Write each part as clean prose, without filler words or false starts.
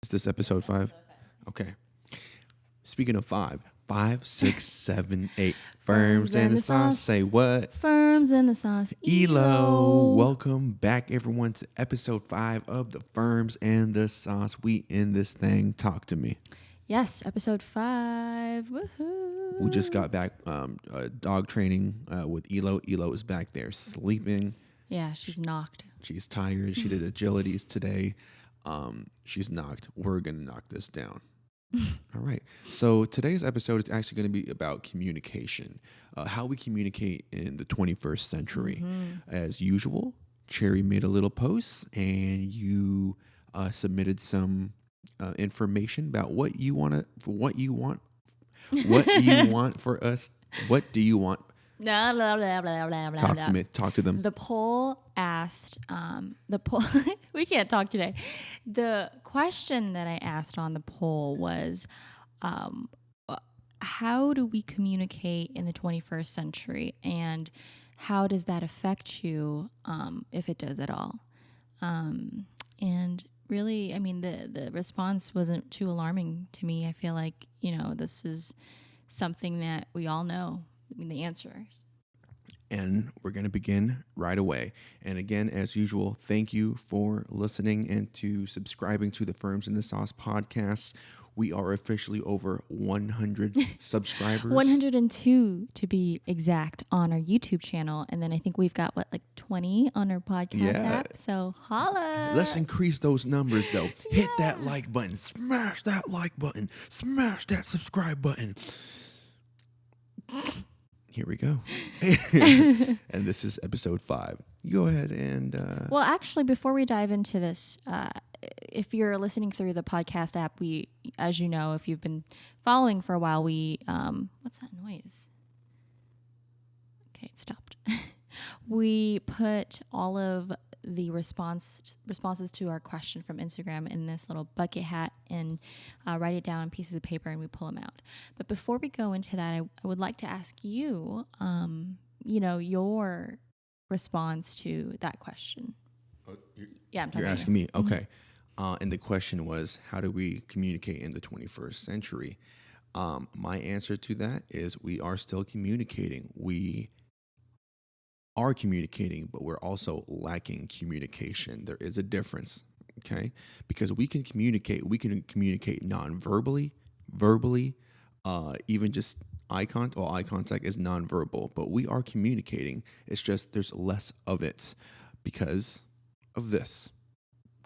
Is this episode 5? Okay. Speaking of 5, 5, 6, 7, 8. Firms and the sauce. Say what? Firms and the sauce. Elo. Welcome back, everyone, to episode 5 of the Firms and the Sauce. We in this thing. Talk to me. Yes, episode 5. Woohoo. We just got back dog training with Elo. Elo is back there sleeping. Yeah, she's knocked. She's tired. She did agilities today. She's knocked. We're going to knock this down. All right. So today's episode is actually going to be about communication, how we communicate in the 21st century. As usual, Cherry made a little post and you submitted some information about what you want for us. What do you want? Talk to me. Talk to them. The poll asked, we can't talk today. The question that I asked on the poll was, how do we communicate in the 21st century? And how does that affect you, if it does at all? And really, I mean, the response wasn't too alarming to me. I feel like, this is something that we all know. I mean, the answers. And we're going to begin right away. And again, as usual, thank you for listening and to subscribing to the Firms and the Sauce podcast. We are officially over 100 subscribers. 102 to be exact on our YouTube channel. And then I think we've got, 20 on our podcast app. So holla. Let's increase those numbers, though. Yeah. Hit that like button. Smash that like button. Smash that subscribe button. Here we go. And this is episode 5. Go ahead and... Well, actually, before we dive into this, if you're listening through the podcast app, we, as you know, if you've been following for a while, we... what's that noise? Okay, it stopped. We put all of the responses to our question from Instagram in this little bucket hat and write it down on pieces of paper and we pull them out. But before we go into that, I would like to ask you, your response to that question. Yeah, I'm talking. You're asking me. Okay. And the question was, how do we communicate in the 21st century? My answer to that is we are still communicating. We are communicating, but we're also lacking communication. There is a difference, okay? Because we can communicate non-verbally, verbally, even just eye contact is non-verbal, but we are communicating. It's just there's less of it because of this,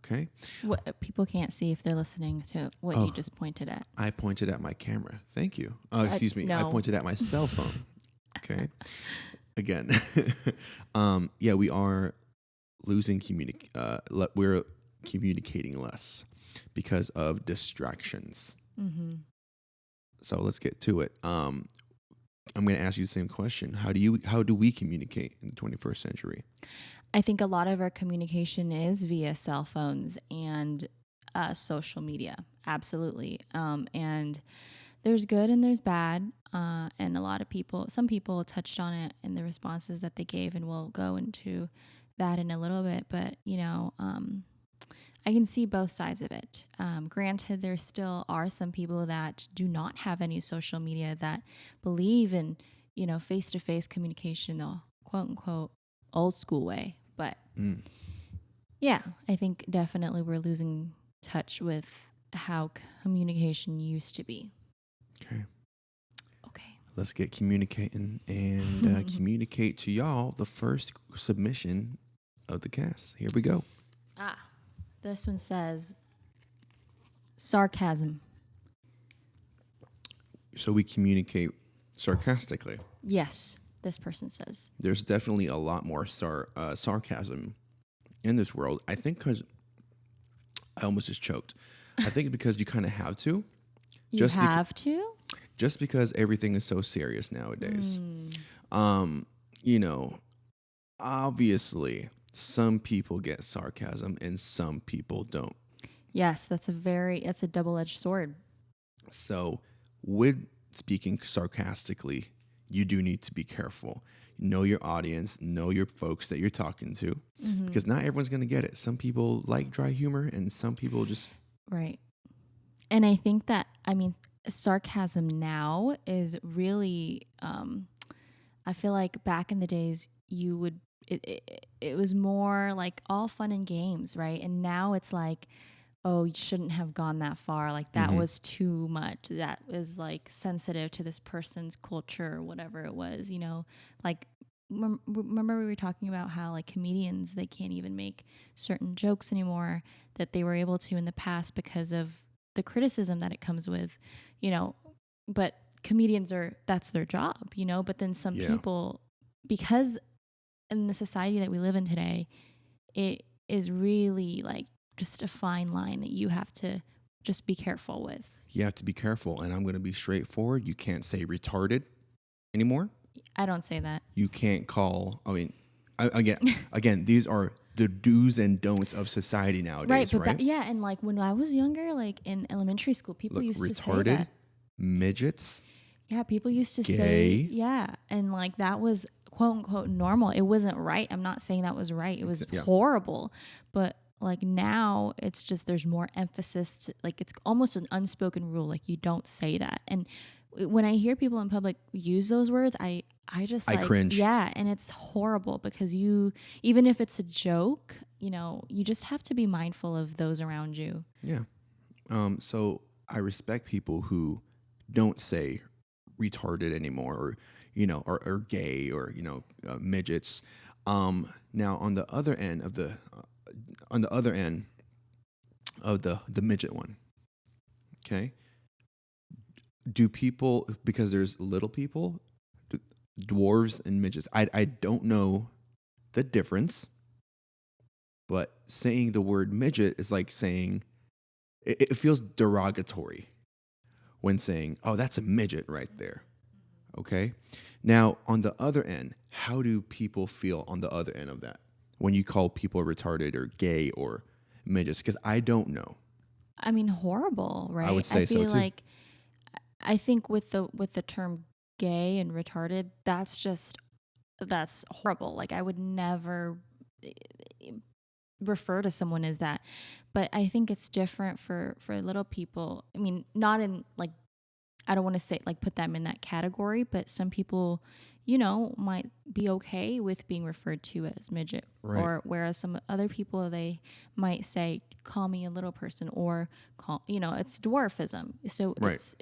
okay? What people can't see if they're listening to what you just pointed at. I pointed at my camera. Thank you. Excuse me. No. I pointed at my cell phone, okay? Again, we are losing we're communicating less because of distractions. Mm-hmm. So let's get to it. I'm going to ask you the same question. How do we communicate in the 21st century? I think a lot of our communication is via cell phones and social media. Absolutely. And there's good and there's bad. And some people touched on it in the responses that they gave, and we'll go into that in a little bit. But, I can see both sides of it. Granted, there still are some people that do not have any social media that believe in, face-to-face communication, the quote-unquote old school way. But, I think definitely we're losing touch with how communication used to be. Okay. Let's get communicating and communicate to y'all the first submission of the cast. Here we go. This one says sarcasm. So we communicate sarcastically. Yes, this person says. There's definitely a lot more sarcasm in this world. I think because I almost just choked. I think because you kind of have to. Just because everything is so serious nowadays. Obviously, some people get sarcasm and some people don't. Yes, that's a double-edged sword. So, with speaking sarcastically, you do need to be careful. Know your audience, know your folks that you're talking to, because not everyone's going to get it. Some people like dry humor and some people just... Right. And I think that, I mean, sarcasm now is really, I feel like back in the days, it was more like all fun and games, right? And now it's like, oh, you shouldn't have gone that far. Like that Mm-hmm. was too much. That was like sensitive to this person's culture or whatever it was, like remember we were talking about how like comedians, they can't even make certain jokes anymore that they were able to in the past because of the criticism that it comes with, you know, but comedians that's their job, but then some Yeah. people, because in the society that we live in today, it is really like just a fine line that you have to just be careful with. You have to be careful. And I'm going to be straightforward. You can't say retarded anymore. I don't say that. You can't call, I mean, again, these are the do's and don'ts of society nowadays, Right? right? Yeah, and like when I was younger, like in elementary school, people Look, used to say retarded, that. midgets, Yeah, people used to gay. say, yeah, and like that was quote unquote normal. It wasn't right. I'm not saying that was right. It was horrible. But like now it's just there's more emphasis to, like it's almost an unspoken rule, like you don't say that. And when I hear people in public use those words, I just I like cringe. Yeah, and it's horrible because you, even if it's a joke, you just have to be mindful of those around you. Yeah. So I respect people who don't say retarded anymore, or or gay, or midgets. Now on the other end of the the midget one, okay? Do people, because there's little people, dwarves and midgets. I don't know the difference, but saying the word midget is like saying it feels derogatory when saying, "Oh, that's a midget right there." Okay? Now, on the other end, how do people feel on the other end of that when you call people retarded or gay or midgets? Because I don't know. I mean, horrible, right? I would say so feel too. like I think with the term gay and retarded, that's horrible. Like I would never refer to someone as that. But I think it's different for little people. I mean, not in like, I don't want to say like put them in that category, but some people, might be okay with being referred to as midget. Right. Or whereas some other people, they might say, call me a little person, or it's dwarfism. So Right. it's,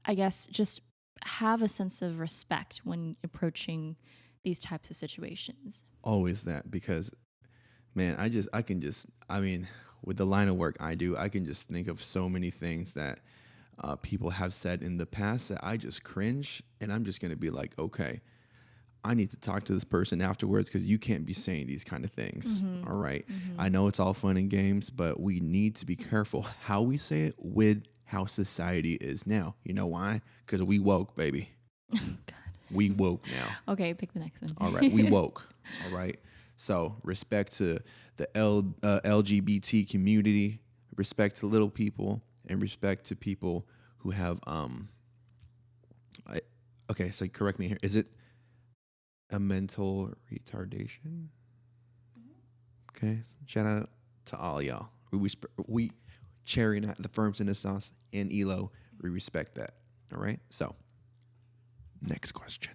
I guess, just have a sense of respect when approaching these types of situations. Always that, because man, I mean, with the line of work I do, I can just think of so many things that people have said in the past that I just cringe, and I'm just going to be like, okay, I need to talk to this person afterwards, because you can't be saying these kind of things. Mm-hmm. All right. Mm-hmm. I know it's all fun and games, but we need to be careful how we say it with how society is now. You know why? Because we woke, baby. God. We woke now. Okay, pick the next one. All right. We woke. All right. So respect to the LGBT community, respect to little people, and respect to people who have okay, so correct me here. Is it a mental retardation? Okay, so shout out to all y'all. We Cherry Nut, the Firms in the Sauce, and Elo, we respect that. All right. So next question.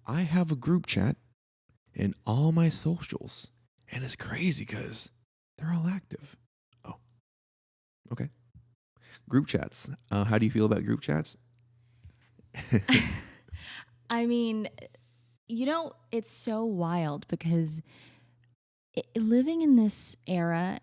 I have a group chat in all my socials, and it's crazy because they're all active. Oh, okay. Group chats. How do you feel about group chats? I mean, it's so wild because living in this era,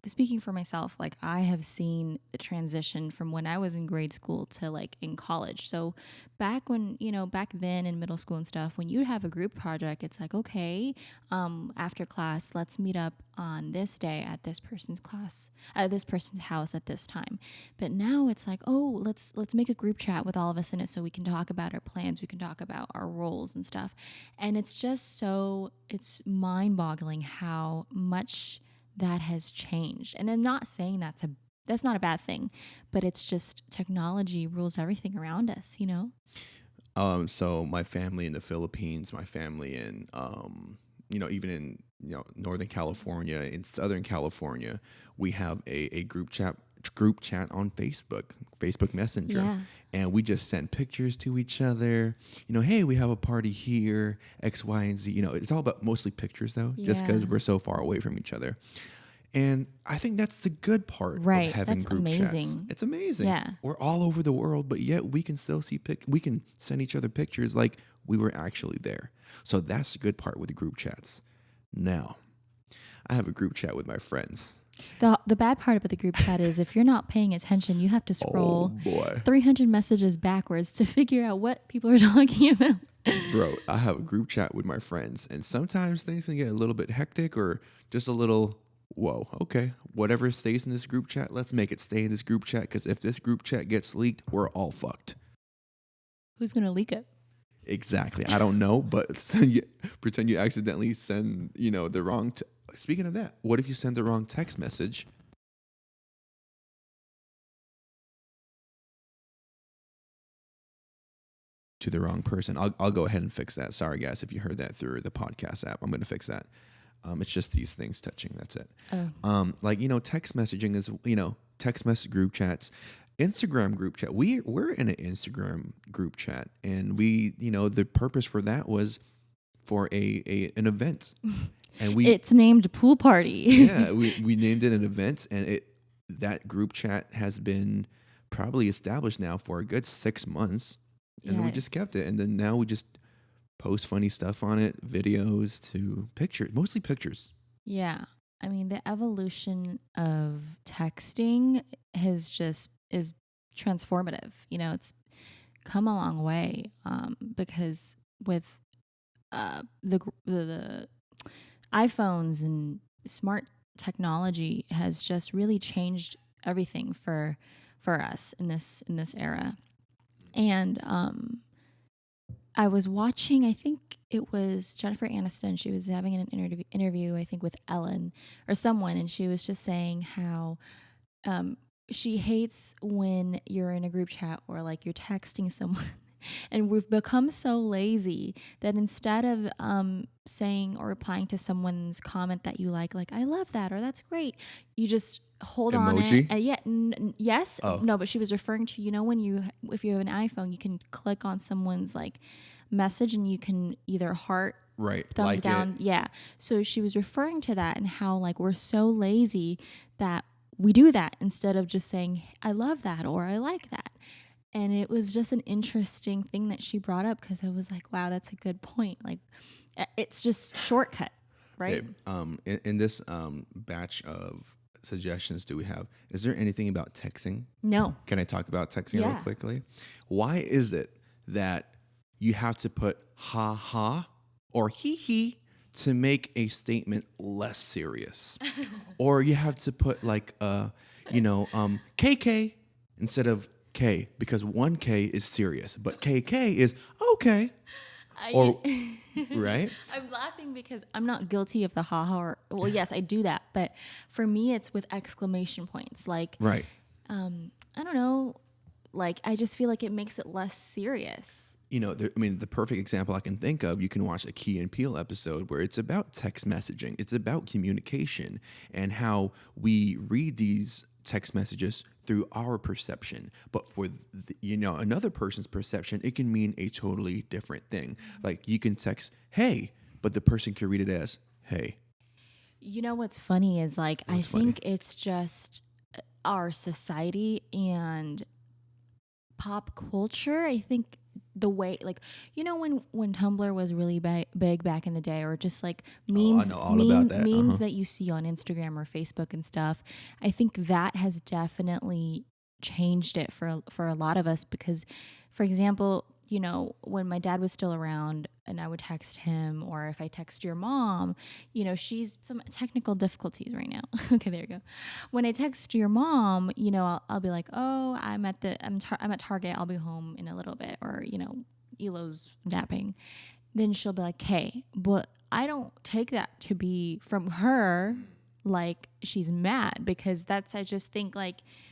speaking for myself, like I have seen the transition from when I was in grade school to like in college. So back then in middle school and stuff, when you have a group project, it's like, okay, after class, let's meet up on this day at this person's house at this time. But now it's like, oh, let's make a group chat with all of us in it so we can talk about our plans, we can talk about our roles and stuff. And it's just it's mind-boggling how much that has changed. And I'm not saying that's not a bad thing, but it's just technology rules everything around us, So my family in the Philippines, my family in, even in Northern California, in Southern California, we have a group chat on Facebook Messenger. Yeah. And we just send pictures to each other. Hey, we have a party here, X, Y, and Z. It's all about mostly pictures though, just because we're so far away from each other. And I think that's the good part of having That's group amazing. chats. It's amazing. Yeah. We're all over the world, but yet we can still see we can send each other pictures like we were actually there. So that's the good part with the group chats. Now, I have a group chat with my friends. The bad part about the group chat is if you're not paying attention, you have to scroll 300 messages backwards to figure out what people are talking about. Bro, I have a group chat with my friends, and sometimes things can get a little bit hectic or just a little, whoa, okay, whatever stays in this group chat, let's make it stay in this group chat, because if this group chat gets leaked, we're all fucked. Who's going to leak it? Exactly. I don't know, but pretend you accidentally send, the wrong... Speaking of that, what if you send the wrong text message? To the wrong person. I'll go ahead and fix that. Sorry, guys, if you heard that through the podcast app. I'm going to fix that. It's just these things touching. That's it. Oh. Text messaging is, text message group chats, Instagram group chat. We're in an Instagram group chat, and we, the purpose for that was for an event. And it's named Pool Party. Yeah, we named it an event, and that group chat has been probably established now for a good 6 months, and we just kept it. And then now we just post funny stuff on it, videos to pictures, mostly pictures. Yeah. I mean, the evolution of texting is transformative. It's come a long way because with the iPhones and smart technology has just really changed everything for us in this era. And I was watching, I think it was Jennifer Aniston. She was having an interview, I think, with Ellen or someone, and she was just saying how she hates when you're in a group chat or like you're texting someone. And we've become so lazy that instead of saying or replying to someone's comment that you like I love that or that's great, you just hold Emoji? on it. Yes. Oh. No, but she was referring to, if you have an iPhone, you can click on someone's message and you can either heart, right, thumbs like down. it. Yeah. So she was referring to that and how we're so lazy that we do that instead of just saying, I love that or I like that. And it was just an interesting thing that she brought up because I was like, wow, that's a good point. It's just shortcut, right? Babe, in this batch of suggestions is there anything about texting? No. Can I talk about texting real quickly? Why is it that you have to put ha ha or hee hee to make a statement less serious? Or you have to put KK instead of K, because 1K is serious, but KK is okay. Right? I'm laughing because I'm not guilty of the haha. Well, yes, I do that, but for me, it's with exclamation points. Right. I don't know. I just feel like it makes it less serious. The perfect example I can think of, you can watch a Key and Peele episode where it's about text messaging. It's about communication and how we read these text messages through our perception, but for another person's perception, it can mean a totally different thing. Like you can text "Hey," but the person can read it as "Hey." What's funny is I think it's just our society and pop culture. I think the way when Tumblr was really big back in the day, or just memes, I know all about that. Memes that you see on Instagram or Facebook and stuff. I think that has definitely changed it for a lot of us because, for example, when my dad was still around and I would text him, or if I text your mom, she's some technical difficulties right now. Okay, there you go. When I text your mom, I'll be like, oh, I'm at Target. I'll be home in a little bit, or Elo's napping. Then she'll be like, hey, but I don't take that to be from her she's mad, because I just think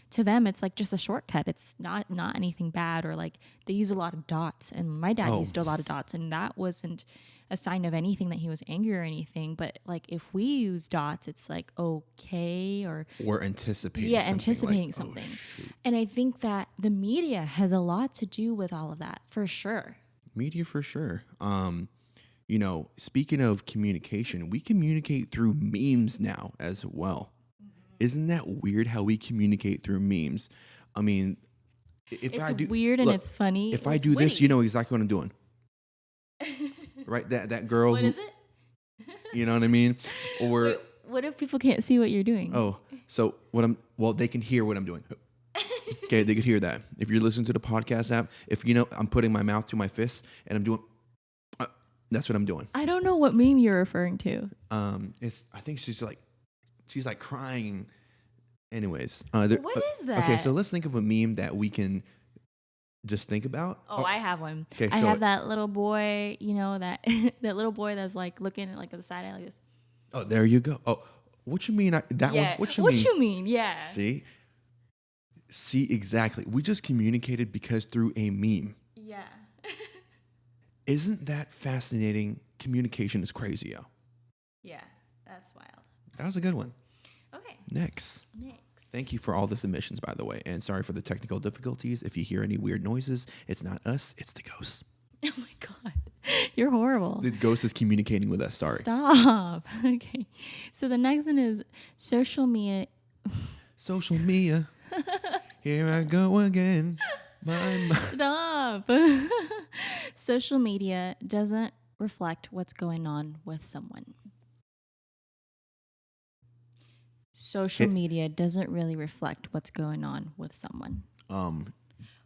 to them it's just a shortcut. It's not anything bad, or they use a lot of dots, and my dad used a lot of dots, and that wasn't a sign of anything that he was angry or anything. But like if we use dots, it's like okay, or anticipating something. And I think that the media has a lot to do with all of that, for sure. Media for sure. You know, speaking of communication, we communicate through memes now as well. Isn't that weird how we communicate through memes? I mean, if it's I do weird and it's funny. If I do this, you know exactly what I'm doing. Right? That girl. What is it? You know what I mean? Or wait, what if people can't see what you're doing? Oh, so they can hear what I'm doing. Okay, they could hear that. If you're listening to the podcast app, if you know I'm putting my mouth to my fist and I'm doing, that's what I'm doing. I don't know what meme you're referring to. I think she's like crying. Anyways, what is that? Okay, so let's think of a meme that we can just think about. Oh, I have one. Okay, I have that little boy. You know that that little boy that's like looking at like the side eye like this. Oh, there you go. Oh, what you mean? One? What you mean? Yeah. See, exactly. We just communicated because through a meme. Yeah. Isn't that fascinating? Communication is crazy, yo. Yeah, that's wild. That was a good one. Okay. Next. Thank you for all the submissions, by the way. And sorry for the technical difficulties. If you hear any weird noises, it's not us, it's the ghost. Oh my God. You're horrible. The ghost is communicating with us. Sorry. Stop. Okay. So the next one is social media. Social media. Here I go again. Stop. Social media doesn't reflect what's going on with someone. Social media doesn't really reflect what's going on with someone.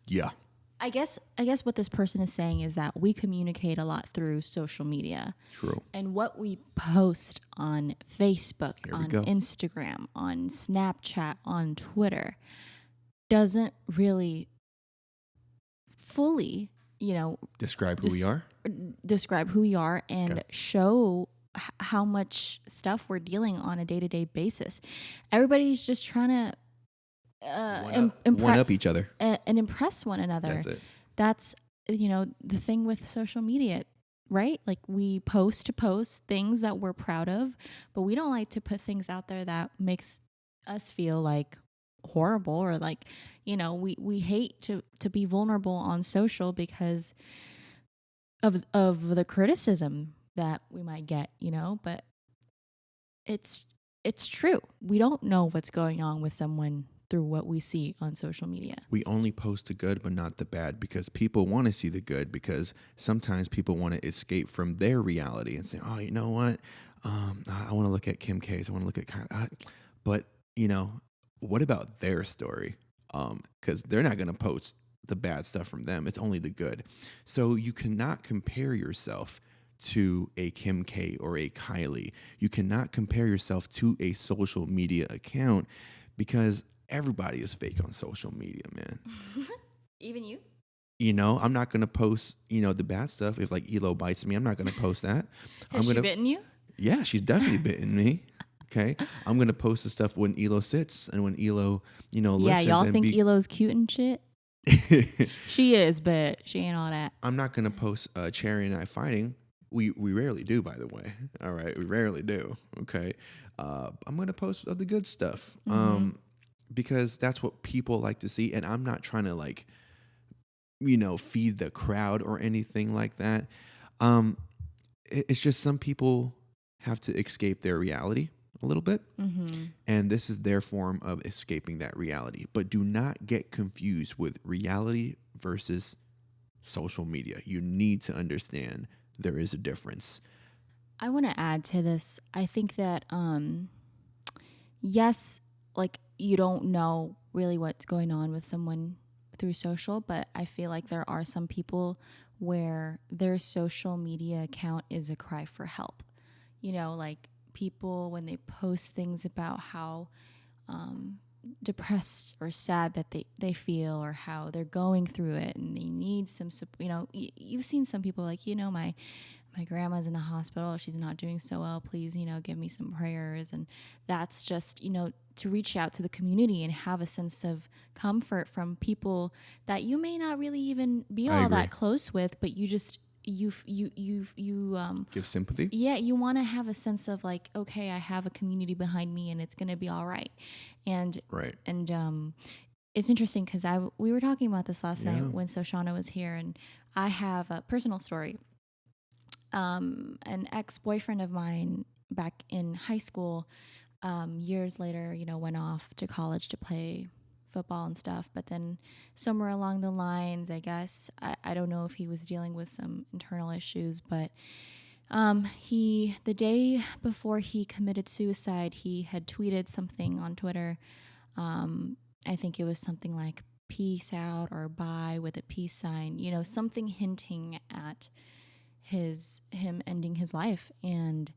Yeah. I guess what this person is saying is that we communicate a lot through social media. True. And what we post on Facebook, on Instagram, on Snapchat, on Twitter doesn't really fully, describe who we are. Describe who we are and show how much stuff we're dealing on a day-to-day basis. Everybody's just trying to one up each other and impress one another. That's it. That's the thing with social media, right? Like we post things that we're proud of, but we don't like to put things out there that makes us feel like horrible or like we hate to be vulnerable on social because of the criticism that we might get, but it's true. We don't know what's going on with someone through what we see on social media. We only post the good but not the bad because people want to see the good, because sometimes people want to escape from their reality and say, oh, you know what? I want to look at Kim K's. I want to look at Kyle. But, what about their story? Because they're not going to post the bad stuff from them. It's only the good. So you cannot compare yourself to a Kim K or a Kylie. You cannot compare yourself to a social media account because everybody is fake on social media, man. Even you? I'm not going to post, the bad stuff. If like Elo bites me, I'm not going to post that. Has she bitten you? Yeah, she's definitely bitten me. Okay. I'm going to post the stuff when Elo sits and when Elo, listens. Yeah, y'all think Elo's cute and shit? She is, but she ain't all that. I'm not going to post Cherry and I fighting. We rarely do, by the way. All right. We rarely do. Okay. I'm going to post the good stuff. Because that's what people like to see. And I'm not trying to feed the crowd or anything like that. It's just some people have to escape their reality a little bit. And this is their form of escaping that reality. But do not get confused with reality versus social media. You need to understand there is a difference. I want to add to this. I think that, yes, like you don't know really what's going on with someone through social, but I feel like there are some people where their social media account is a cry for help. Like people when they post things about how depressed or sad that they feel or how they're going through it and they need some support. You've seen some people like, my grandma's in the hospital. She's not doing so well. Please, give me some prayers. And that's just, to reach out to the community and have a sense of comfort from people that you may not really even be all that close with, but you just, give sympathy. Yeah, you want to have a sense of like, okay, I have a community behind me and it's going to be all right. And Right. and it's interesting because we were talking about this last Yeah. night when Soshana was here, and I have a personal story. An ex-boyfriend of mine back in high school, years later, went off to college to play football and stuff. But then somewhere along the lines, I guess, I don't know if he was dealing with some internal issues, but the day before he committed suicide, he had tweeted something on Twitter. I think it was something like peace out or bye with a peace sign, something hinting at him ending his life. And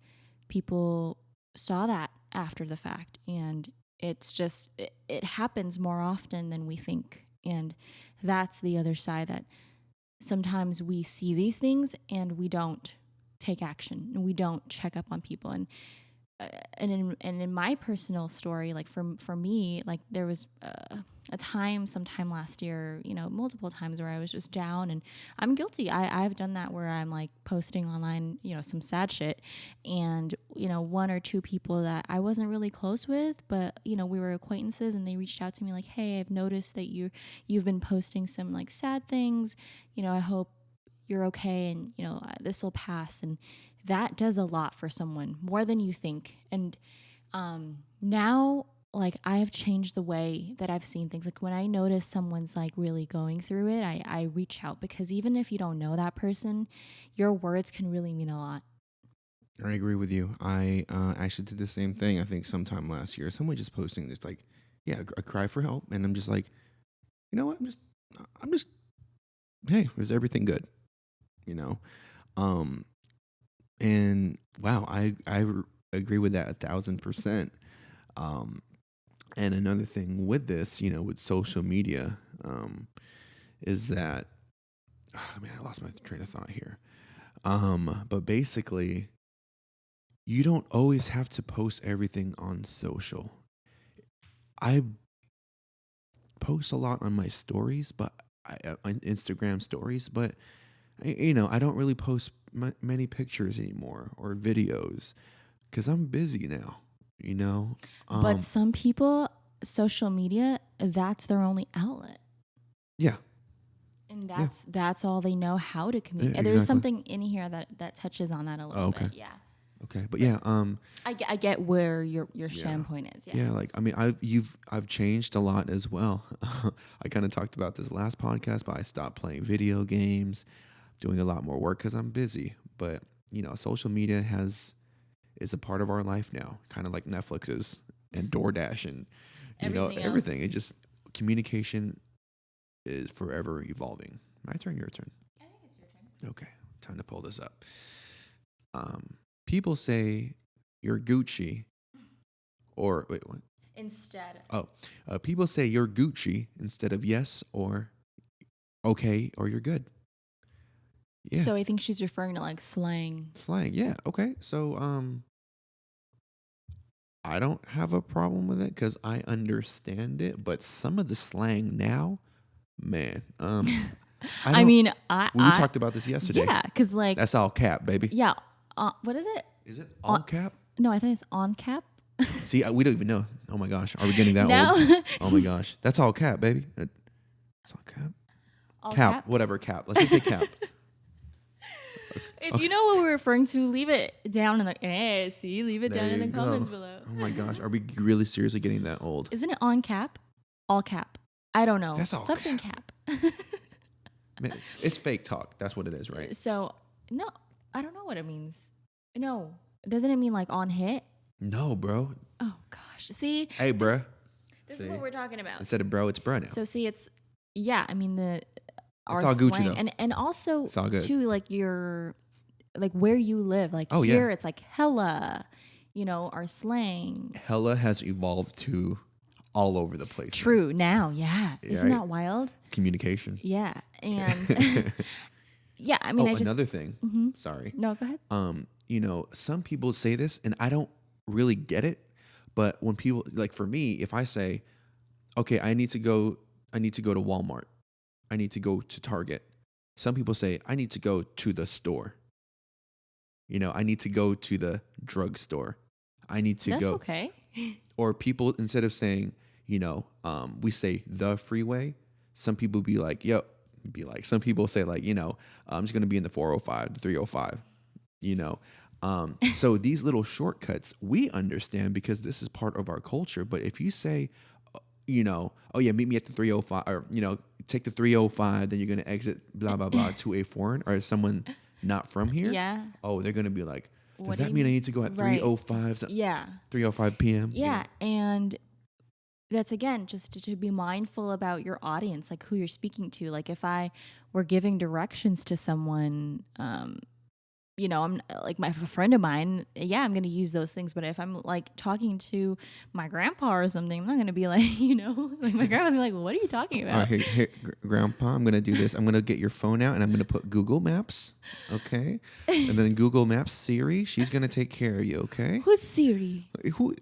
people saw that after the fact, and it's just it happens more often than we think. And that's the other side, that sometimes we see these things and we don't take action and we don't check up on people. And in my personal story, like for me, like there was a time sometime last year, multiple times where I was just down, and I'm guilty. I've done that where I'm like posting online, some sad shit, and one or two people that I wasn't really close with, but we were acquaintances, and they reached out to me like, hey, I've noticed that you've been posting some like sad things. I hope you're okay, and this will pass. And that does a lot for someone, more than you think. And now, like, I have changed the way that I've seen things. Like when I notice someone's like really going through it, I reach out, because even if you don't know that person, your words can really mean a lot. I agree with you. I actually did the same thing. I think sometime last year, someone just posting this like, a cry for help, and I'm just like, you know what? I'm just, hey, is everything good? And wow, I agree with that 1,000%. And another thing with this, with social media, is that, I lost my train of thought here. But basically, you don't always have to post everything on social. I post a lot on my stories, but on Instagram stories, but I don't really post many pictures anymore or videos because I'm busy now, But some people, social media, that's their only outlet. Yeah. And that's all they know how to communicate. Yeah, exactly. There's something in here that touches on that a little bit. Yeah. Okay, but yeah, I get where your standpoint is. Yeah. Yeah, like I've changed a lot as well. I kind of talked about this last podcast, but I stopped playing video games, doing a lot more work because I'm busy. But social media is a part of our life now, kind of like Netflix is and DoorDash and everything. It just communication is forever evolving. My turn, your turn. I think it's your turn. Okay, time to pull this up. People say you're Gucci, or wait, what? Instead. People say you're Gucci instead of yes or okay or you're good. Yeah. So I think she's referring to like slang. Slang, yeah. Okay, so I don't have a problem with it because I understand it, but some of the slang now, man, we talked about this yesterday. Yeah, because like that's all cap, baby. Yeah. What is it? Is it all cap? No, I think it's on cap. See, we don't even know. Oh my gosh, are we getting that no. old? Oh my gosh, that's all cap, baby. It's all cap. All cap, whatever cap. Let's just say cap. If you know what we're referring to, leave it down in the leave it down in the comments below. Oh my gosh, are we really seriously getting that old? Isn't it on cap? All cap. I don't know. That's all something cap. Man, it's fake talk. That's what it is, right? So no, I don't know what it means. No, doesn't it mean like on hit? No, bro. Oh gosh, see. Hey, bruh. This is what we're talking about. Instead of bro, it's bruh now. So see, it's I mean it's all Gucci though. and also it's all good. Too, like your like where you live. Like here, it's like hella. Our slang. Hella has evolved to all over the place. True now, yeah. Isn't that wild? Communication. Yeah, and yeah. I mean, another thing. Mm-hmm. Sorry. No, go ahead. Some people say this, and I don't really get it. But when people, like for me, if I say, okay, I need to go to Walmart, I need to go to Target. Some people say, I need to go to the store. I need to go to the drugstore. I need to That's go. okay. Or people, instead of saying, we say the freeway, some people some people say like, I'm just going to be in the 405, the 305, So these little shortcuts, we understand because this is part of our culture. But if you say, oh yeah, meet me at the 305 or, take the 305, then you're going to exit blah, blah, blah to a foreign or someone not from here. Yeah. Oh, they're going to be like, does What that do you mean I mean? need to go at Right. 3:05? Yeah. 3:05 p.m. Yeah. And that's, again, just to be mindful about your audience, like who you're speaking to. Like if I were giving directions to someone, I'm like a friend of mine, yeah, I'm going to use those things. But if I'm like talking to my grandpa or something, I'm not going to be like, like my grandma's gonna be like, what are you talking about? All right, here, Grandpa, I'm going to do this. I'm going to get your phone out and I'm going to put Google Maps, okay? And then Google Maps Siri, she's going to take care of you, okay? Who's Siri? Who?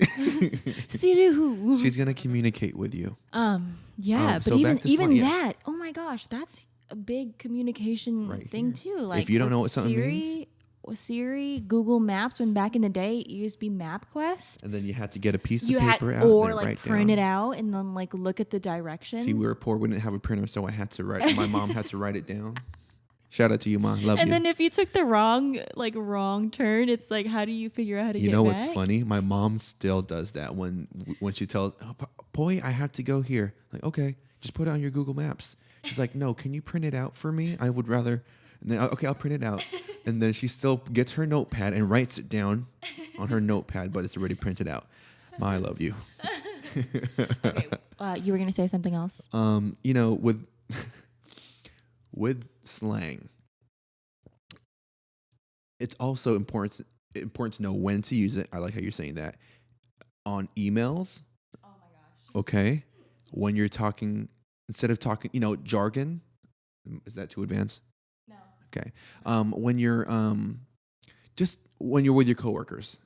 Siri who? She's going to communicate with you. Yeah, so but back to even yeah. that, oh my gosh, that's a big communication Right thing here. too. Like if you don't with know what something means. Siri, Google Maps, when back in the day it used to be MapQuest. And then you had to get a piece of You had paper out or and then like write print down. it out and then like look at the directions. See, we were poor. We didn't have a printer, so I had to write. My mom had to write it down. Shout out to you, Mom. Love you. And then if you took the wrong turn, it's like, how do you figure out how to get back? You know what's funny? My mom still does that when she tells, boy, I have to go here. Like, okay, just put it on your Google Maps. She's like, no, can you print it out for me? I would rather. And then, okay, I'll print it out. And then she still gets her notepad and writes it down on her notepad, but it's already printed out. Ma, I love you. Okay, you were going to say something else? With slang, it's also important to know when to use it. I like how you're saying that. On emails. Oh my gosh. Okay. When you're talking, instead of talking, jargon, is that too advanced? No. Okay. When you're when you're with your coworkers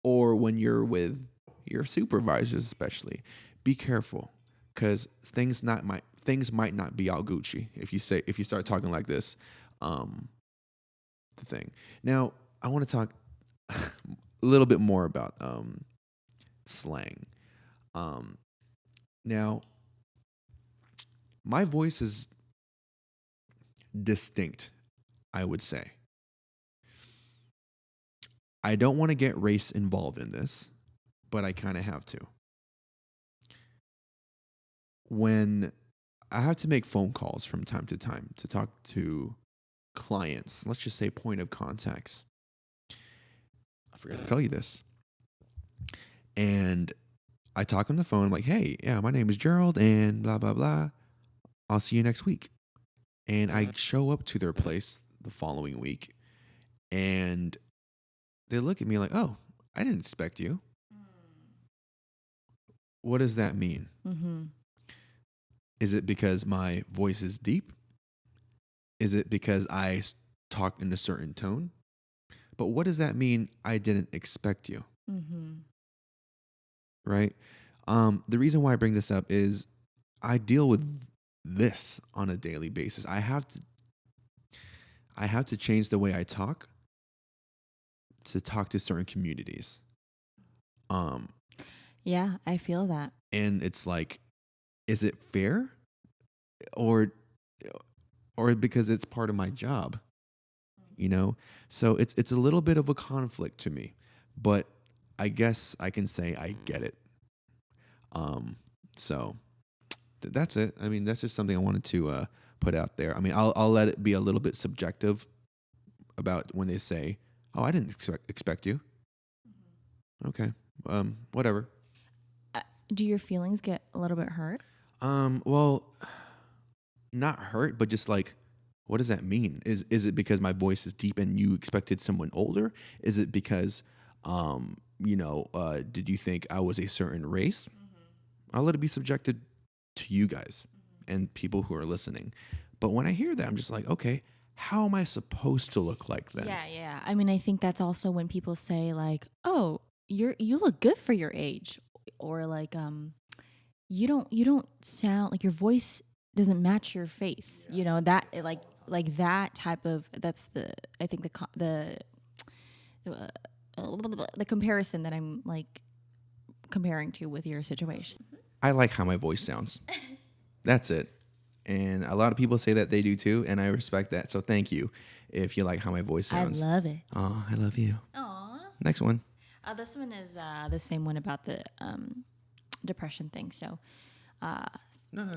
or when you're with your supervisors, especially, be careful because things might not be all Gucci if you start talking like this. The thing. Now, I want to talk a little bit more about slang. Now, my voice is distinct, I would say. I don't want to get race involved in this, but I kind of have to. When I have to make phone calls from time to time to talk to clients, let's just say point of contacts. I forgot to tell you this. And I talk on the phone like, hey, yeah, my name is Gerald and blah, blah, blah. I'll see you next week. And I show up to their place the following week and they look at me like, oh, I didn't expect you. What does that mean? Mm-hmm. Is it because my voice is deep? Is it because I talk in a certain tone? But what does that mean? I didn't expect you. Mm-hmm. Right? The reason why I bring this up is I deal with this on a daily basis. I have to change the way I talk to talk to certain communities. Yeah, I feel that. And it's like, is it fair? Or because it's part of my job, So it's a little bit of a conflict to me, but I guess I can say I get it. So that's it. I mean, that's just something I wanted to put out there. I mean, I'll let it be a little bit subjective about when they say, "Oh, I didn't expect you." Mm-hmm. Okay, whatever. Do your feelings get a little bit hurt? Well, not hurt, but just like, what does that mean? Is it because my voice is deep and you expected someone older? Is it because, did you think I was a certain race? Mm-hmm. I'll let it be subjected to you guys and people who are listening. But when I hear that, I'm just like, okay, how am I supposed to look like then? Yeah. I mean, I think that's also when people say like, oh, you look good for your age, or like, you don't sound like your voice doesn't match your face. That like like that type of, that's I think the comparison that I'm like comparing to with your situation. I like how my voice sounds. That's it. And a lot of people say that they do too, and I respect that. So thank you if you like how my voice sounds. I love it. Oh, I love you. Aw. Next one. This one is the same one about the depression thing. So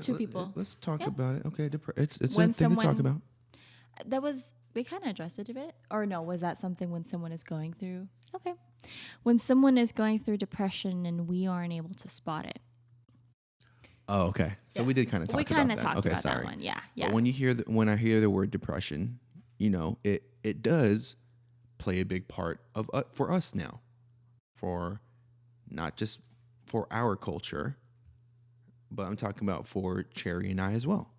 two people. Let's talk Yeah. about it. Okay, it's When a thing to talk someone- about. We kind of addressed it a bit. Or no, was that something when someone is going through? Okay. When someone is going through depression and we aren't able to spot it. Oh, okay. So Yeah. we did kind of talk about that. We kind of talked okay, about sorry. that one. Yeah, yeah. But when I hear the word depression, you know, it does play a big part of for us now, for not just for our culture, but I'm talking about for Cherry and I as well.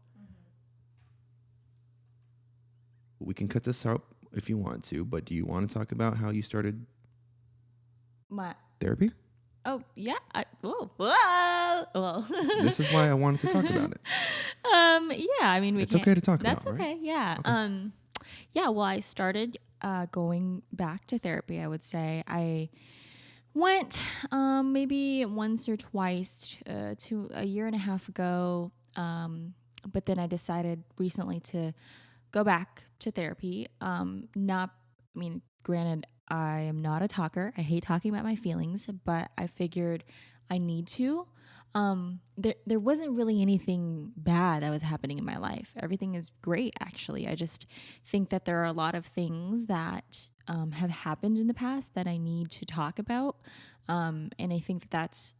We can cut this out if you want to, but do you want to talk about how you started therapy? Oh, yeah. Whoa. Well, This is why I wanted to talk about it. Yeah, I mean, it's okay to talk that's about, okay, right? yeah. Okay. Yeah, well, I started going back to therapy, I would say. I went maybe once or twice to a year and a half ago, but then I decided recently to go back to therapy. Granted, I am not a talker. I hate talking about my feelings, but I figured I need to. There wasn't really anything bad that was happening in my life. Everything is great, actually. I just think that there are a lot of things that have happened in the past that I need to talk about. And I think that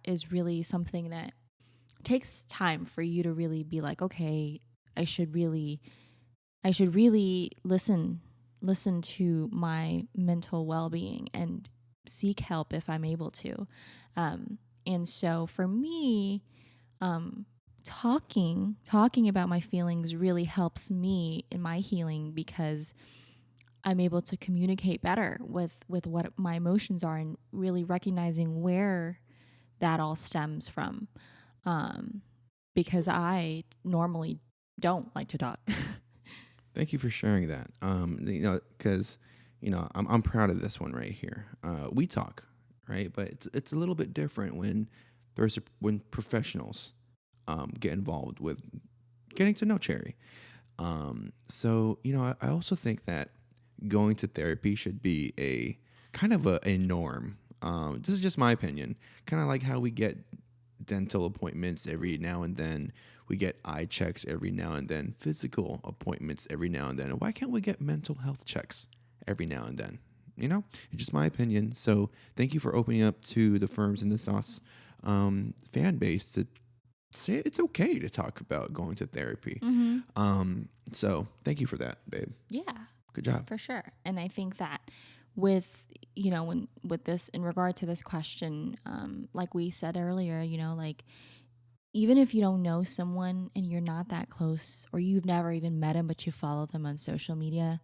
is really something that takes time for you to really be like, okay, I should really listen to my mental well-being and seek help if I'm able to. And so for me, talking about my feelings really helps me in my healing because I'm able to communicate better with what my emotions are and really recognizing where that all stems from. Because I normally don't like to talk. Thank you for sharing that. Because I'm proud of this one right here. We talk, right? But it's a little bit different when when professionals get involved with getting to know Cherry. So I also think that going to therapy should be a kind of a norm. This is just my opinion. Kind of like how we get dental appointments every now and then. We get eye checks every now and then, physical appointments every now and then. Why can't we get mental health checks every now and then? It's just my opinion. So thank you for opening up to the Firms and the Sauce fan base to say it's okay to talk about going to therapy. Mm-hmm. So thank you for that, babe. Yeah. Good job. For sure. And I think that with this, in regard to this question, like we said earlier, like, even if you don't know someone and you're not that close or you've never even met them, but you follow them on social media,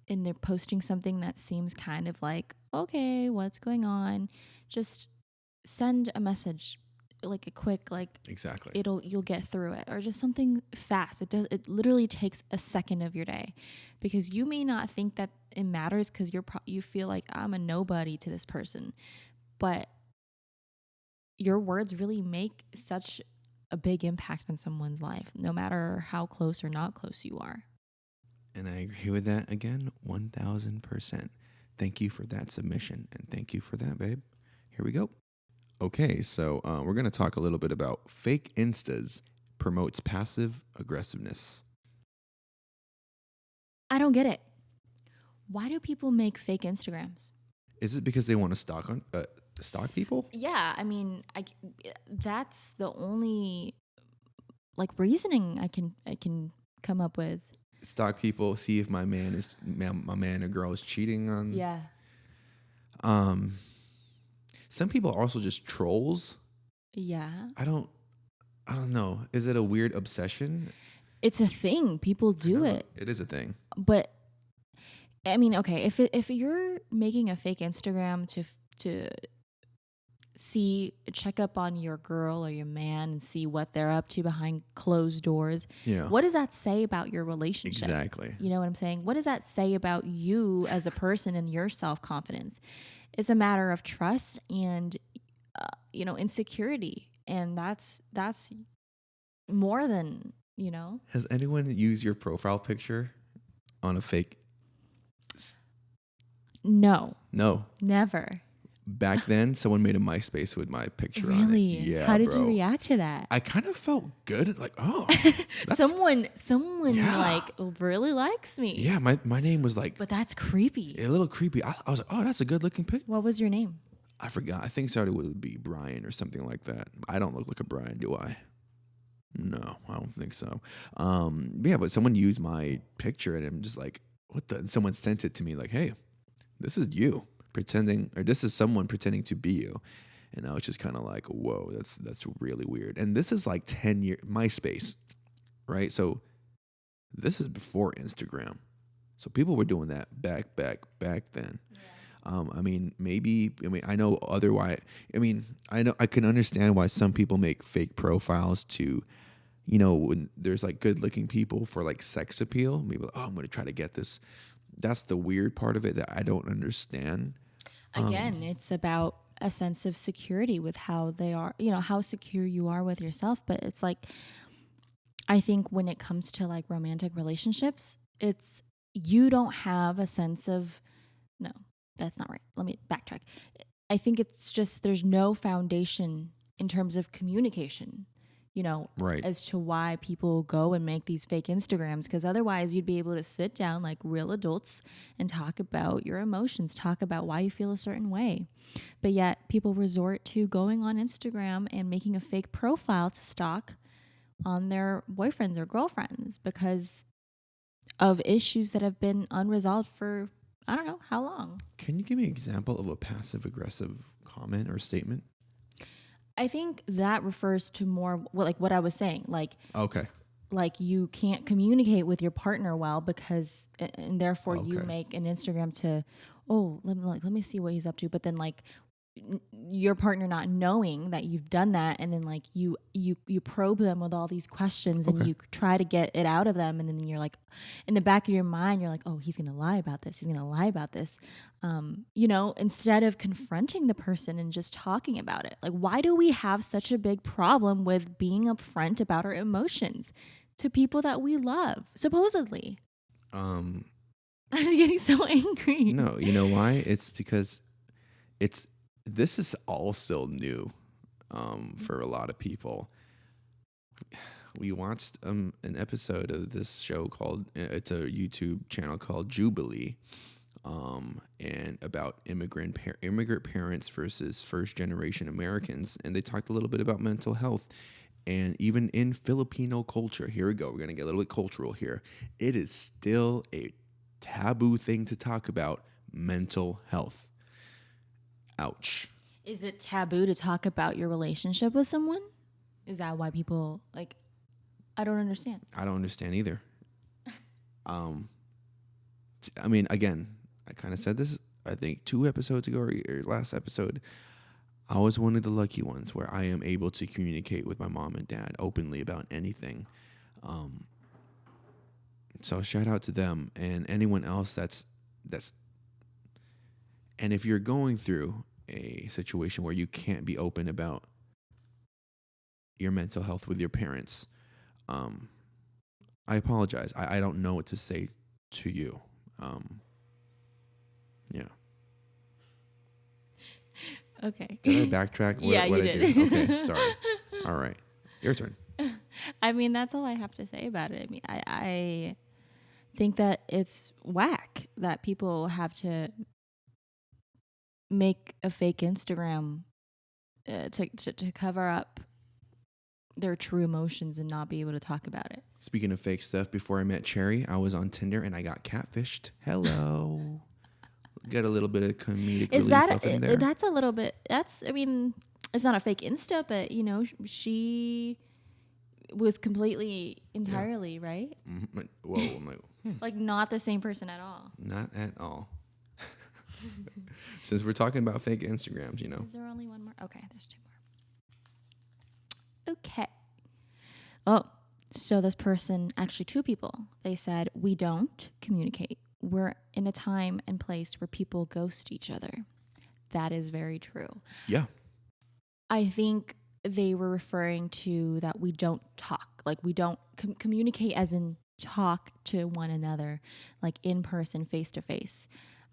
and they're posting something that seems kind of like, okay, what's going on? Just send a message, like a quick, exactly. You'll get through it, or just something fast. It literally takes a second of your day, because you may not think that it matters because you feel like I'm a nobody to this person, but your words really make such a big impact on someone's life, no matter how close or not close you are. And I agree with that again, 1000%. Thank you for that submission. And thank you for that, babe. Here we go. Okay, so we're going to talk a little bit about fake Instas promotes passive aggressiveness. I don't get it. Why do people make fake Instagrams? Is it because they want to stalk people? Yeah, I mean, that's the only reasoning I can come up with. Stalk people, see if my man or girl is cheating on. Yeah. Some people are also just trolls. Yeah. I don't know. Is it a weird obsession? It's a thing. People do it. It is a thing. But I mean, okay, if you're making a fake Instagram to check up on your girl or your man and see what they're up to behind closed doors. Yeah. What does that say about your relationship? Exactly. You know what I'm saying? What does that say about you as a person and your self-confidence? It's a matter of trust and, insecurity. And that's more than, Has anyone used your profile picture on a fake? No, No. never. Back then, someone made a MySpace with my picture on it. Really? Yeah, How did bro. you react to that? I kind of felt good. Like, oh. Someone Yeah. like really likes me. Yeah, my name was like But that's creepy. a little creepy. I was like, oh, that's a good looking pic. What was your name? I forgot. I think it started with B, Brian or something like that. I don't look like a Brian, do I? No, I don't think so. Yeah, but someone used my picture and I'm just like, what the? And someone sent it to me like, hey, this is you pretending, or this is someone pretending to be you. And I was just kind of like, whoa, that's really weird. And this is like 10 years, MySpace, right? So this is before Instagram. So people were doing that back then. Yeah. I know otherwise. I can understand why some people make fake profiles to, when there's like good looking people for like sex appeal. Maybe like, oh, I'm going to try to get this. That's the weird part of it that I don't understand. Again, it's about a sense of security with how they are, how secure you are with yourself. But it's like, I think when it comes to like romantic relationships, you don't have a sense of, no, that's not right. Let me backtrack. I think it's just there's no foundation in terms of communication, right, as to why people go and make these fake Instagrams. Because otherwise you'd be able to sit down like real adults and talk about your emotions, talk about why you feel a certain way. But yet people resort to going on Instagram and making a fake profile to stalk on their boyfriends or girlfriends because of issues that have been unresolved for I don't know how long. Can you give me an example of a passive aggressive comment or statement? I think that refers to more like what I was saying. Like, okay, like you can't communicate with your partner well because, and therefore you make an Instagram to, let me see what he's up to. But then like your partner not knowing that you've done that, and then like you probe them with all these questions and you try to get it out of them, and then you're like, in the back of your mind, you're like, oh, he's gonna lie about this. Instead of confronting the person and just talking about it. Like, why do we have such a big problem with being upfront about our emotions to people that we love, supposedly? I'm getting so angry. No, you know why? It's because this is all still new for a lot of people. We watched an episode of this show called, it's a YouTube channel called Jubilee, and about immigrant parents versus first generation Americans. And they talked a little bit about mental health. And even in Filipino culture, here we go, we're going to get a little bit cultural here. It is still a taboo thing to talk about mental health. Ouch. Is it taboo to talk about your relationship with someone? Is that why people like? I don't understand. I don't understand either. Again, I kind of said this, I think 2 episodes ago or last episode. I was one of the lucky ones where I am able to communicate with my mom and dad openly about anything. So shout out to them and anyone else that's. And if you're going through a situation where you can't be open about your mental health with your parents, I apologize. I don't know what to say to you. Yeah. Okay. Did I backtrack? You did. Okay, sorry. All right. Your turn. That's all I have to say about it. I think that it's whack that people have to make a fake Instagram to cover up their true emotions and not be able to talk about it. Speaking of fake stuff, before I met Cherry, I was on Tinder and I got catfished. Hello. Get a little bit of comedic relief up in there. That's a little bit, it's not a fake Insta, but, she was completely, entirely, right? Mm-hmm. Whoa. I'm like, Like, not the same person at all. Not at all. Since we're talking about fake Instagrams, Is there only one more? Okay, there's two more. Okay. Oh, so this person, actually two people, they said, we don't communicate. We're in a time and place where people ghost each other. That is very true. Yeah. I think they were referring to that we don't talk. Like we don't communicate as in talk to one another, like in person, face to face.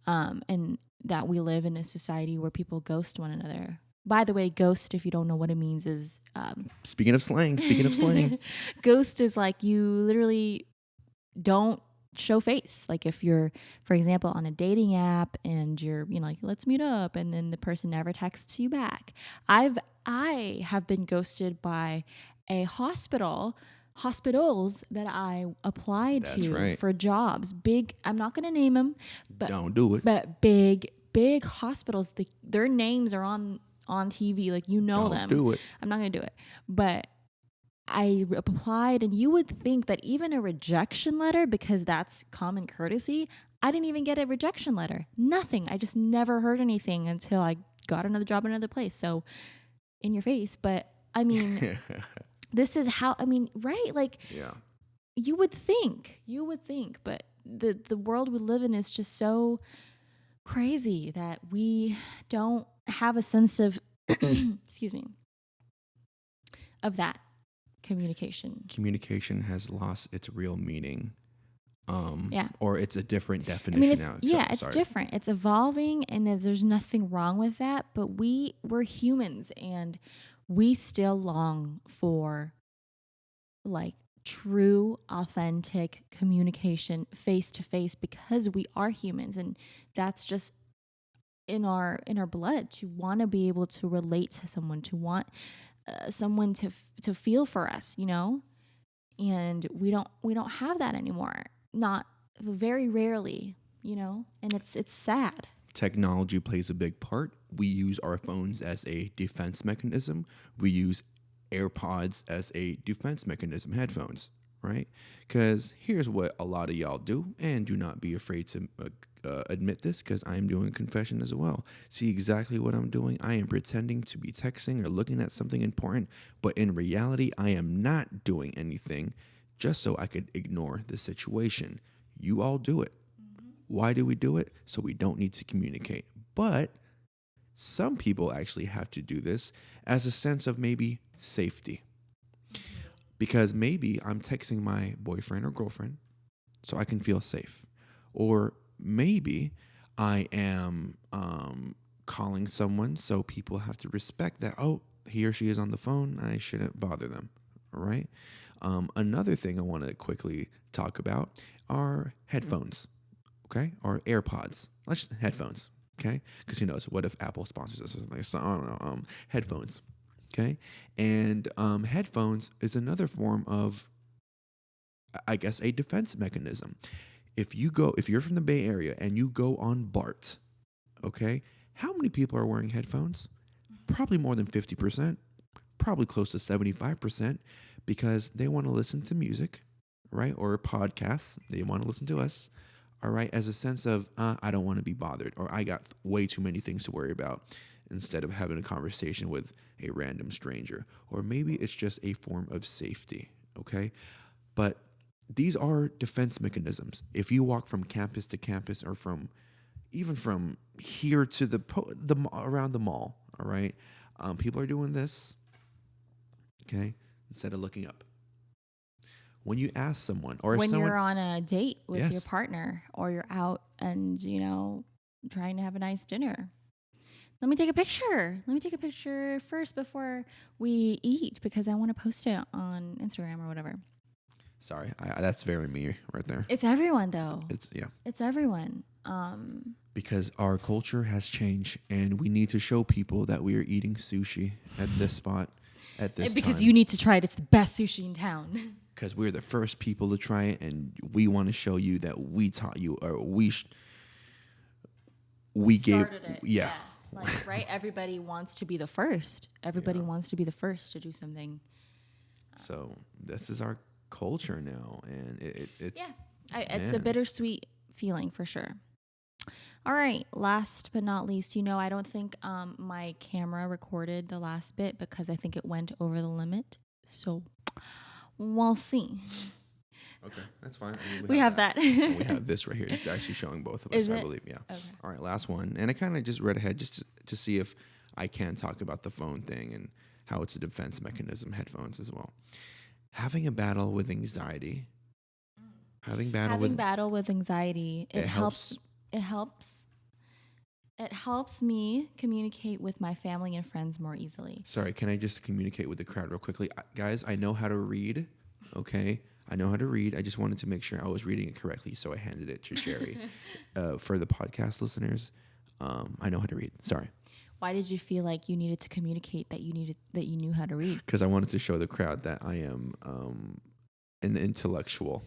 And that we live in a society where people ghost one another. By the way, ghost, if you don't know what it means, is... Speaking of slang. Ghost is like you literally don't show face. Like if you're, for example, on a dating app and you're, like, let's meet up, and then the person never texts you back. I have been ghosted by a hospitals that I applied to for jobs. Big, I'm not going to name them, but don't do it. But big hospitals, their names are on TV, like don't them. Do it. I'm not going to do it. But I applied, and you would think that even a rejection letter, because that's common courtesy, I didn't even get a rejection letter. Nothing. I just never heard anything until I got another job in another place. So in your face. But I mean, this is how, right? Like, yeah. You would think, but the world we live in is just so crazy that we don't have a sense of, excuse me, of that. Communication has lost its real meaning. Yeah. Or it's a different definition now. It's different. It's evolving, and there's nothing wrong with that. But we're humans, and we still long for like true, authentic communication face to face, because we are humans, and that's just in our blood, to want to be able to relate to someone, to want someone to feel for us, and we don't have that anymore. Not very rarely, and it's sad. Technology plays a big part. We use our phones as a defense mechanism. We use AirPods as a defense mechanism, headphones, right? Because here's what a lot of y'all do, and do not be afraid to admit this, because I'm doing a confession as well. See exactly what I'm doing? I am pretending to be texting or looking at something important, but in reality, I am not doing anything just so I could ignore the situation. You all do it. Mm-hmm. Why do we do it? So we don't need to communicate. But some people actually have to do this as a sense of maybe safety. Because maybe I'm texting my boyfriend or girlfriend so I can feel safe. Or maybe I am calling someone so people have to respect that, oh, he or she is on the phone, I shouldn't bother them, all right? Another thing I want to quickly talk about are headphones, okay? Or AirPods. Headphones, okay? Because who knows, what if Apple sponsors us or something? So, I don't know, headphones, okay? And headphones is another form of, I guess, a defense mechanism. If you're from the Bay Area and you go on BART, okay, how many people are wearing headphones? Probably more than 50%, probably close to 75%, because they want to listen to music, right? Or podcasts. They want to listen to us, all right, as a sense of, I don't want to be bothered, or I got way too many things to worry about, instead of having a conversation with a random stranger. Or maybe it's just a form of safety, okay? But these are defense mechanisms. If you walk from campus to campus, or even from here to the around the mall, all right, people are doing this, okay, instead of looking up. When you ask someone, or when you're on a date with your partner, or you're out and trying to have a nice dinner, let me take a picture first before we eat, because I want to post it on Instagram or whatever. Sorry, that's very me right there. It's everyone, though. It's everyone. Because our culture has changed, and we need to show people that we are eating sushi at this spot at this because time. You need to try it. It's the best sushi in town. Because we're the first people to try it, and we want to show you that we taught you, or we started it. Yeah. Like, right? Everybody wants to be the first. Everybody wants to be the first to do something. So this is our culture now, and it's it's a bittersweet feeling for sure. All right. Last but not least, I don't think my camera recorded the last bit because I think it went over the limit. So we'll see. Okay, that's fine. I mean, We have that. And we have this right here. It's actually showing both of us, Is it? I believe. Yeah. Okay. All right, last one. And I kind of just read ahead just to see if I can talk about the phone thing and how it's a defense mechanism, headphones as well. Having a battle with anxiety. Having battle with anxiety, it helps. It helps me communicate with my family and friends more easily. Sorry, can I just communicate with the crowd real quickly? Guys, I know how to read, okay? I know how to read. I just wanted to make sure I was reading it correctly, so I handed it to Sherry. For the podcast listeners, I know how to read. Sorry. Why did you feel like you needed to communicate that you knew how to read? Because I wanted to show the crowd that I am an intellectual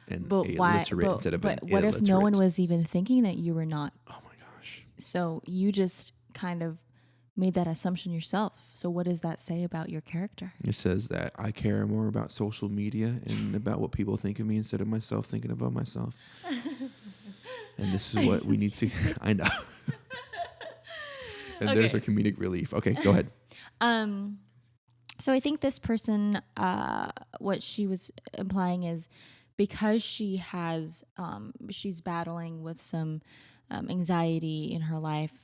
and literate instead of an illiterate. What if no one was even thinking that you were not? Oh my gosh. So you just kind of made that assumption yourself. So what does that say about your character? It says that I care more about social media and about what people think of me instead of myself thinking about myself. And this is what we need to, I know. And there's our comedic relief. Okay, go ahead. So I think this person, what she was implying is because she has, she's battling with some anxiety in her life.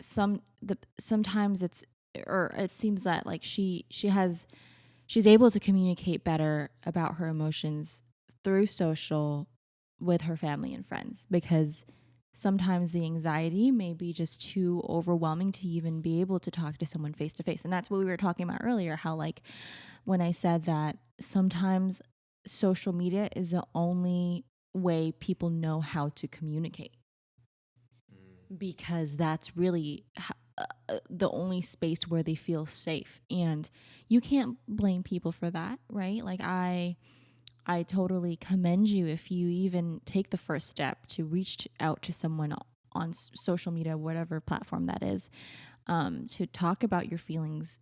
Sometimes it seems that like she's able to communicate better about her emotions through social with her family and friends, because sometimes the anxiety may be just too overwhelming to even be able to talk to someone face to face. And that's what we were talking about earlier, how like when I said that sometimes social media is the only way people know how to communicate, because that's really the only space where they feel safe. And you can't blame people for that, right? Like I totally commend you if you even take the first step to reach out to someone on social media, whatever platform that is, to talk about your feelings,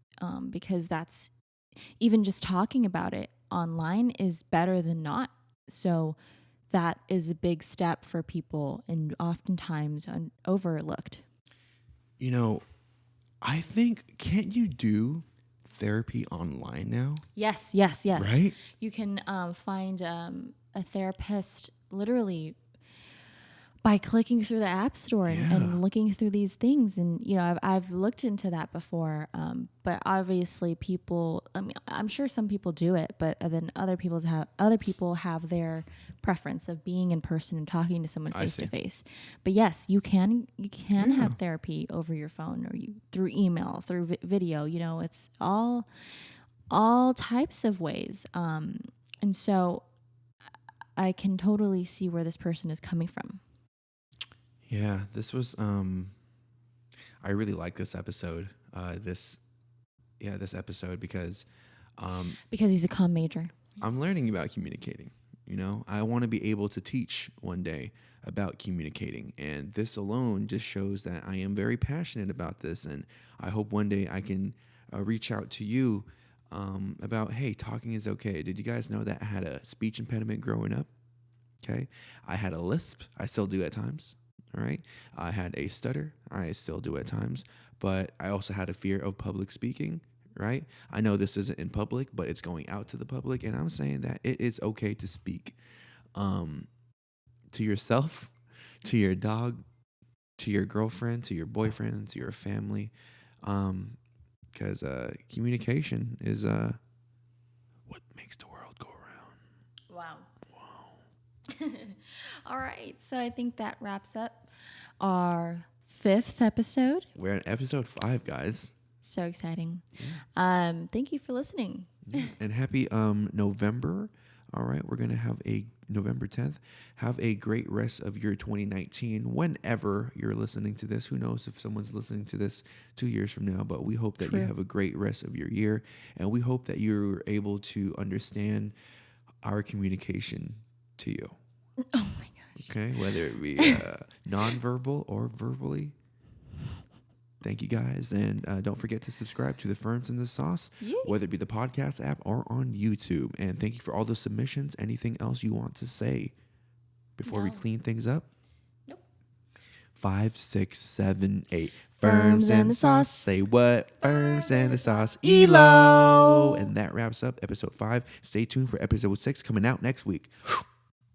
because that's, even just talking about it online is better than not. So that is a big step for people and oftentimes overlooked. I think, can't you do therapy online now? Yes. Right? You can find a therapist literally by clicking through the App Store and looking through these things. And, I've looked into that before. But obviously people, I'm sure some people do it, but then other people have their preference of being in person and talking to someone face to face. But yes, you can have therapy over your phone or through email, through video, it's all types of ways. And so I can totally see where this person is coming from. Yeah, this was, I really like this episode, this episode because he's a comm major. I'm learning about communicating. I want to be able to teach one day about communicating. And this alone just shows that I am very passionate about this. And I hope one day I can reach out to you about, hey, talking is okay. Did you guys know that I had a speech impediment growing up? Okay. I had a lisp. I still do at times. All right. I had a stutter. I still do at times. But I also had a fear of public speaking. Right? I know this isn't in public, but it's going out to the public. And I'm saying that it is okay to speak to yourself, to your dog, to your girlfriend, to your boyfriend, to your family. Because communication is what makes the world go around. Wow. All right. So I think that wraps up our 5th episode. We're in episode 5, guys. So exciting. Yeah. Thank you for listening. Yeah. And happy November. All right. We're going to have a November 10th. Have a great rest of your 2019. Whenever you're listening to this, who knows if someone's listening to this 2 years from now, but we hope that you have a great rest of your year. And we hope that you're able to understand our communication to you. Oh my gosh. Okay. Whether it be nonverbal or verbally. Thank you, guys. And don't forget to subscribe to Thefermsandthesauce, whether it be the podcast app or on YouTube. And thank you for all the submissions. Anything else you want to say before we clean things up? Nope. 5, 6, 7, 8. Firms and the sauce. Say what? Firms and the sauce. ELO. And that wraps up episode 5. Stay tuned for episode 6 coming out next week.